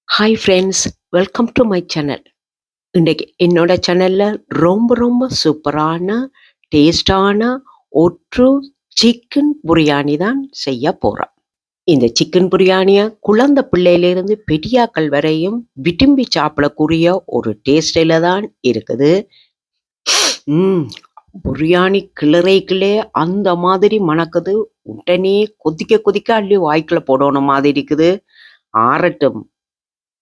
Hi friends, welcome to my channel. இன்றைக்கு என்னோட சேனலில் ரொம்ப ரொம்ப சூப்பரான டேஸ்டான ஒற்று சிக்கன் பிரியாணி தான் செய்ய போகிறோம். இந்த சிக்கன் பிரியாணியை குழந்தை பிள்ளையிலிருந்து பெரியாக்கள் வரையும் விரும்பி சாப்பிடக்கூடிய ஒரு டேஸ்டில் தான் இருக்குது. ம் பிரியாணி கிளறைக்குள்ளே அந்த மாதிரி மணக்குது. உடனே கொதிக்க கொதிக்க அள்ளி வாய்க்குள்ள போடணும் மாதிரி இருக்குது. ஆறட்டும்.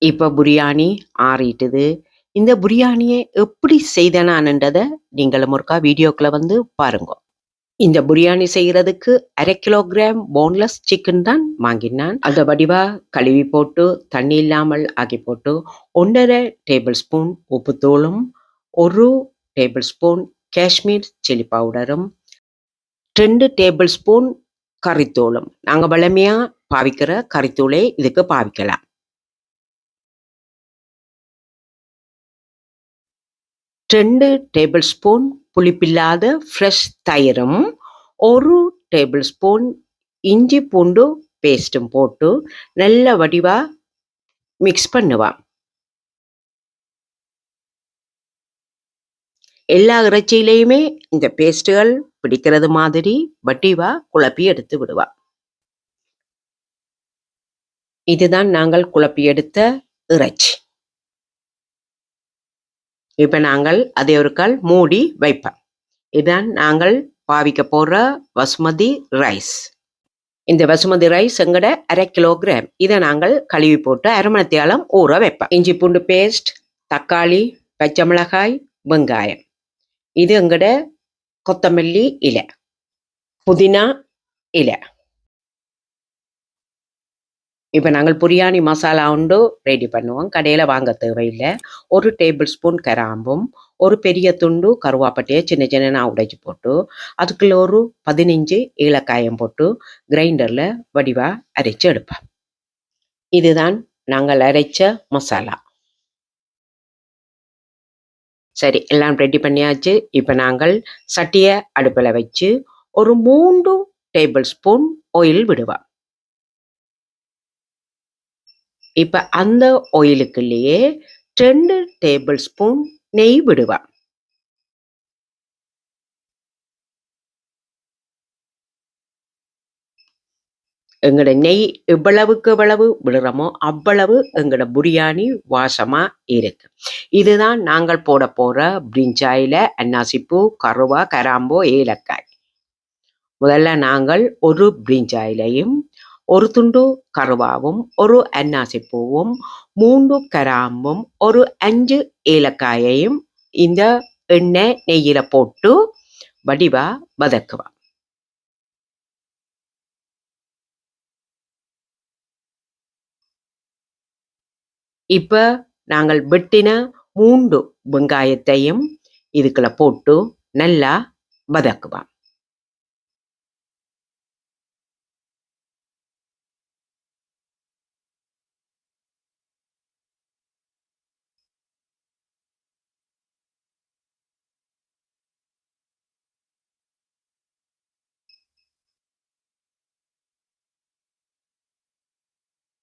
இப்ப பிரியாணி ஆறிட்டுது. இந்த பிரியாணியை எப்படி செய்தேனான்றத நீங்களும் ஒருக்கா வீடியோக்குள்ள வந்து பாருங்க. இந்த பிரியாணி செய்யறதுக்கு 1/2 கிலோகிராம் போன்லெஸ் சிக்கன் தான் வாங்கினான். அதை வடிவா கழுவி போட்டு தண்ணி இல்லாமல் ஆக்கி போட்டு 1.5 டேபிள் ஸ்பூன் உப்புத்தூளும் 1 டேபிள் ஸ்பூன் காஷ்மீர் சில்லி பவுடரும் 2 டேபிள் ஸ்பூன் கறித்தூளும், நாங்கள் வழமையா பாவிக்கிற கறித்தூளே இதுக்கு பாவிக்கலாம். 2 டேபிள் ஸ்பூன் புளிப்பில்லாத ஃப்ரெஷ் தயிரும் 1 டேபிள் ஸ்பூன் இஞ்சி பூண்டு பேஸ்ட்டும் போட்டு நல்ல வடிவா மிக்ஸ் பண்ணுவான். எல்லா இறைச்சியிலையுமே இந்த பேஸ்ட்டுகள் பிடிக்கிறது மாதிரி வடிவா குழப்பி எடுத்து விடுவா. இதுதான் நாங்கள் குழப்பி எடுத்த இறைச்சி. இப்ப நாங்கள் அதை ஒரு கால் மூடி வைப்போம். இதுதான் நாங்கள் பாவிக்க போற வசுமதி ரைஸ். இந்த வசுமதி ரைஸ் எங்கட 1/2 கிலோகிராம். இதை நாங்கள் கழுவி போட்டு 1/2 மணி நேரம் ஊற வைப்போம். இஞ்சி பூண்டு பேஸ்ட், தக்காளி, பச்சை மிளகாய், வெங்காயம், இது எங்கட கொத்தமல்லி இலை, புதினா இலை. இப்போ நாங்கள் பிரியாணி மசாலா உண்டு ரெடி பண்ணுவோம். கடையில் வாங்க தேவையில்லை. 1 டேபிள் ஸ்பூன் கிராம்பும் 1 பெரிய துண்டு கருவாப்பட்டையை சின்ன சின்ன உடைச்சி போட்டு அதுக்குள்ள ஒரு 15 ஏலக்காயம் போட்டு கிரைண்டரில் வடிவா அரைச்சி எடுப்பேன். இதுதான் நாங்கள் அரைச்ச மசாலா. சரி, எல்லாம் ரெடி பண்ணியாச்சு. இப்போ நாங்கள் சட்டியை அடுப்பில் வச்சு ஒரு 3 டேபிள் ஸ்பூன் ஆயில் விடுவோம். இப்போ அந்த ஆயிலுக்குள்ளேயே 2 டேபிள் ஸ்பூன் நெய் விடுவா. எங்களோட நெய் எவ்வளவுக்கு எவ்வளவு விடுறோமோ அவ்வளவு எங்களோட பிரியாணி வாசமா இருக்கு. இதுதான் நாங்கள் போட போற பிரிஞ்சாயில அன்னாசிப்பூ, கருவா, கராம்போ, ஏலக்காய். முதல்ல நாங்கள் ஒரு பிரிஞ்சாயிலையும் 1 துண்டு கருவாவும் 1 அன்னாசிப்பூவும் 3 கராம்பும் 5 ஏலக்காயையும் இந்த எண்ணெய் நெய்யில போட்டு வடிவா வதக்குவா. இப்ப நாங்கள் வெட்டின 3 வெங்காயத்தையும் இதுக்குள்ள போட்டு நல்லா வதக்குவா.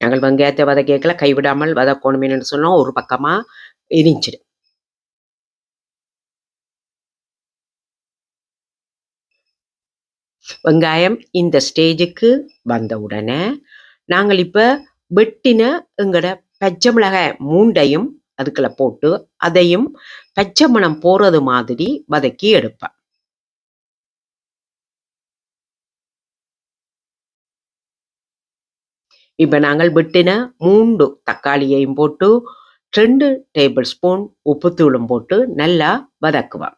நாங்கள் வெங்காயத்தை வதக்கிக்கல கைவிடாமல் வதக்கணும்னு சொன்னோம். ஒரு பக்கமா எரிஞ்சிடு. வெங்காயம் இந்த ஸ்டேஜுக்கு வந்த உடனே நாங்கள் இப்ப வெட்டின எங்கட பச்சை மிளகாய் 3ஐயும் அதுக்குள்ள போட்டு அதையும் பச்சை மணம் போறது மாதிரி வதக்கி எடுப்பேன். இப்ப நாங்கள் வெட்டின 3 தக்காளியையும் போட்டு 2 டேபிள் ஸ்பூன் உப்புத்தூளும் போட்டு நல்லா வதக்குவோம்.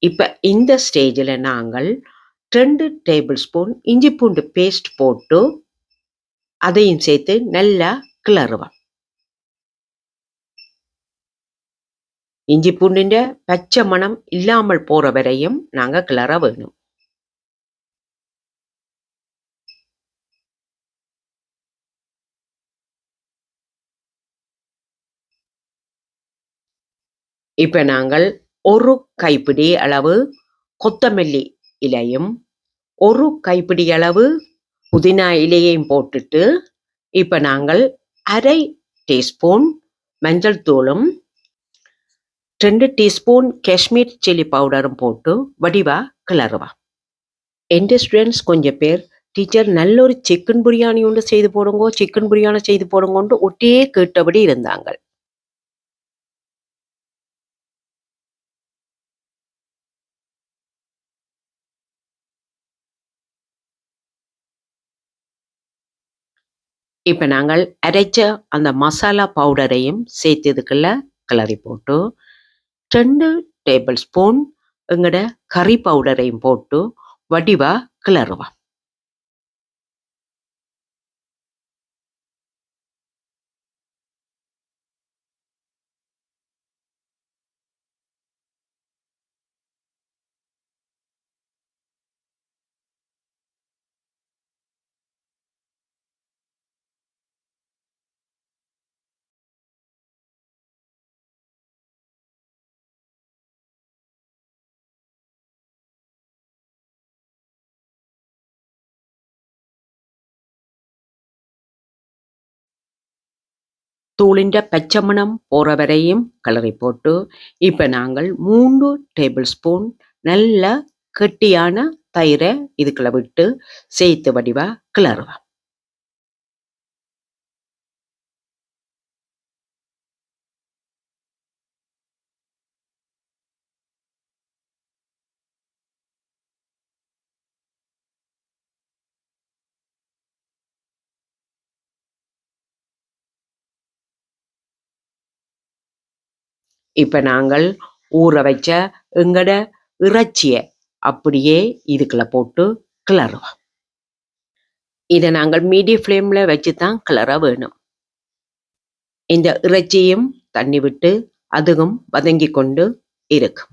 இப்ப இந்த ஸ்டேஜில் நாங்கள் 2 டேபிள் ஸ்பூன் இஞ்சி பூண்டு பேஸ்ட் போட்டு அதையும் சேர்த்து நல்லா கிளறுவோம். இஞ்சி பூண்டின் பச்சை மணம் இல்லாமல் போற வரையும் நாங்க கிளற வேணும். இப்ப நாங்கள் ஒரு கைப்பிடி அளவு கொத்தமல்லி இலையும் 1 கைப்பிடி அளவு புதினா இலையையும் போட்டுட்டு இப்போ நாங்கள் 1/2 டீஸ்பூன் மஞ்சள் தூளும் 2 டீஸ்பூன் காஷ்மீர் சில்லி பவுடரும் போட்டு வடிவா கிளறுவா. என் ஸ்டூடெண்ட்ஸ் கொஞ்சம் பேர் டீச்சர் நல்ல ஒரு சிக்கன் பிரியாணி ஒன்று செய்து போடுங்கோ, சிக்கன் பிரியாணி செய்து போடுங்கோன்று ஒட்டே கேட்டபடி இருந்தாங்க. இப்போ நாங்கள் அரைச்ச அந்த மசாலா பவுடரையும் சேர்த்ததுக்குள்ள கிளறி போட்டு 2 டேபிள் ஸ்பூன் எங்கட கறி பவுடரையும் போட்டு வடிவா கிளறுவா. தூளின்ற பச்சை மணம் போகிற வரையும் கிளறி போட்டு இப்போ நாங்கள் 3 டேபிள் ஸ்பூன் நல்ல கெட்டியான தயிரை இதுக்குள்ள விட்டு சேர்த்து வடிவா கிளறுவா. இப்போ நாங்கள் ஊற வச்ச எங்கட இறைச்சியை அப்படியே இதுக்குள்ள போட்டு கிளறுவோம். இதை நாங்கள் மீடியம் ஃப்ளேமில் வச்சு தான் கிளற வேணும். இந்த இறைச்சியும் தண்ணி விட்டு அதுவும் வதங்கி கொண்டு இருக்கும்.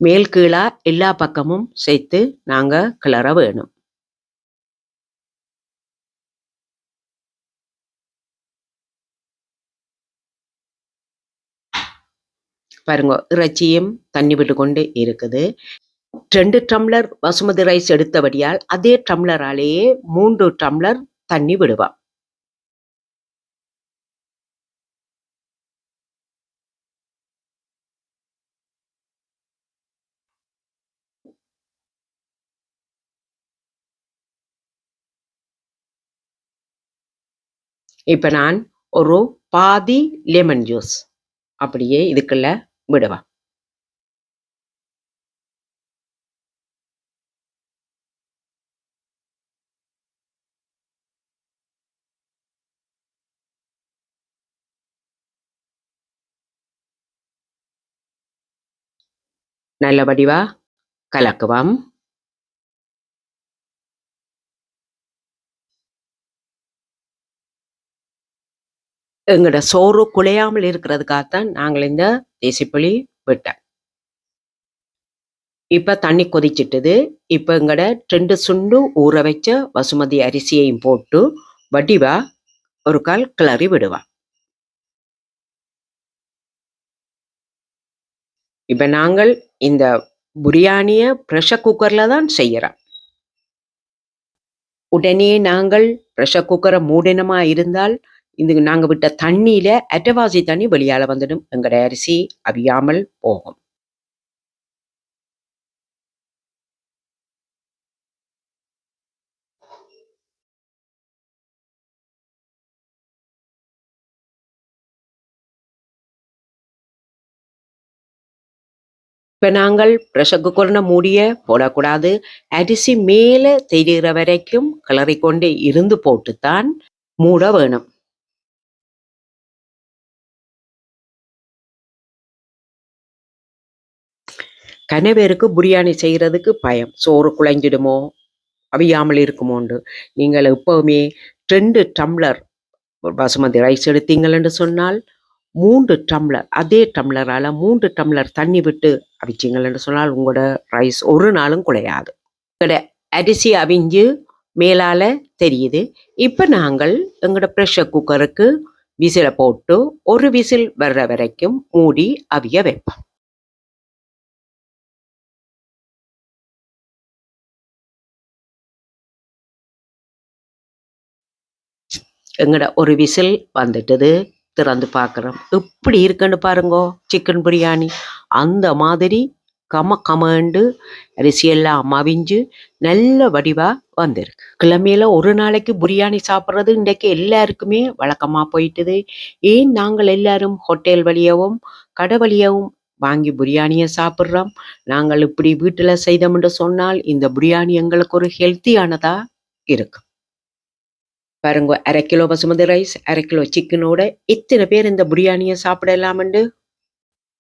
மேல் கீழா எல்லா பக்கமும் சேர்த்து நாங்கள் கிளற வேணும். பாருங்க, இறைச்சியும் தண்ணி விட்டு கொண்டு இருக்குது. 2 டம்ளர் பாசுமதி ரைஸ் எடுத்தபடியால் அதே டம்ளராலேயே 3 டம்ளர் தண்ணி விடுவா. இப்போ நான் ஒரு பாதி லெமன் ஜூஸ் அப்படியே இதுக்குள்ள விடுவா. நல்ல வடிவா கலக்குவாம். எங்களோட சோறு குலையாமல் இருக்கிறதுக்காகத்தான் நாங்கள் இந்த தேசிப்புளி விட்டோம். இப்போ தண்ணி கொதிச்சிட்டுது. இப்போ எங்களோட 2 சுண்டு ஊற வச்ச வசுமதி அரிசியையும் போட்டு வடிவா ஒரு கால் கிளறி விடுவா. இப்போ நாங்கள் இந்த பிரியாணியை ப்ரெஷர் குக்கரில் தான் செய்கிறோம். உடனே நாங்கள் ப்ரெஷர் குக்கரை மூடினமாக இருந்தால் இது நாங்கள் விட்ட தண்ணியில் அரைவாசி தண்ணி வெளியால் வந்துடும். எங்களோட அரிசி அவியாமல் போகும். இப்போ நாங்கள் ப்ரெஷர் குக்கர்னு மூடிய போடக்கூடாது. அரிசி மேலே தெரிகிற வரைக்கும் கிளறிக்கொண்டே இருந்து போட்டுத்தான் மூட வேணும். கணவருக்கு பிரியாணி செய்கிறதுக்கு பயம், சோறு குழைஞ்சிடுமோ அவியாமல் இருக்குமோண்டு. நீங்கள் எப்போவுமே 2 டம்ளர் பாசுமதி ரைஸ் எடுத்தீங்கள்னு சொன்னால் 3 டம்ளர் அதே டம்ளரால் 3 டம்ளர் தண்ணி விட்டு அவிச்சிங்கள்னு சொன்னால் உங்களோட ரைஸ் ஒரு நாளும் குழையாது. உங்களோட அரிசி அவிஞ்சு மேலால் தெரியுது. இப்போ நாங்கள் எங்களோட ப்ரெஷர் குக்கருக்கு விசில போட்டு ஒரு விசில் வர்ற வரைக்கும் மூடி அவிய வைப்போம். எங்கட ஒரு விசில் வந்துட்டது. திறந்து பார்க்குறோம். எப்படி இருக்குன்னு பாருங்கோ சிக்கன் பிரியாணி. அந்த மாதிரி கமண்டு அரிசியெல்லாம் மவிஞ்சு நல்ல வடிவா வந்திருக்கு. கிழமையில ஒரு நாளைக்கு பிரியாணி சாப்பிட்றது இன்றைக்கு எல்லாருக்குமே வழக்கமாக போயிட்டுது. ஏன் நாங்கள் எல்லாரும் ஹோட்டல் வழியாகவும் கடை வழியாகவும் வாங்கி பிரியாணியை சாப்பிட்றோம். நாங்கள் இப்படி வீட்டில் செய்தோம்னு சொன்னால் இந்த பிரியாணி எங்களுக்கு ஒரு ஹெல்த்தியானதா இருக்கு. பாருங்க, 1/2 கிலோ பசுமதி ரைஸ், 1/2 கிலோ சிக்கனோட எத்தனை பேர் இந்த பிரியாணியை சாப்பிடலாம்ண்டு.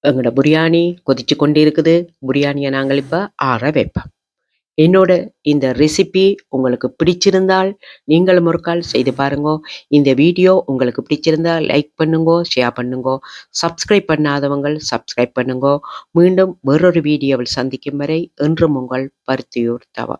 எங்களோட பிரியாணி கொதிச்சு கொண்டு இருக்குது. பிரியாணியை நாங்கள் இப்போ ஆற வைப்போம். என்னோட இந்த ரெசிபி உங்களுக்கு பிடிச்சிருந்தால் நீங்களும் ஒரு கால் செய்து பாருங்க. இந்த வீடியோ உங்களுக்கு பிடிச்சிருந்தால் லைக் பண்ணுங்க, ஷேர் பண்ணுங்க. சப்ஸ்கிரைப் பண்ணாதவங்க சப்ஸ்கிரைப் பண்ணுங்க. மீண்டும் வேறொரு வீடியோவில் சந்திக்கும் வரை என்றும் உங்கள் பருத்தியூர் தவா.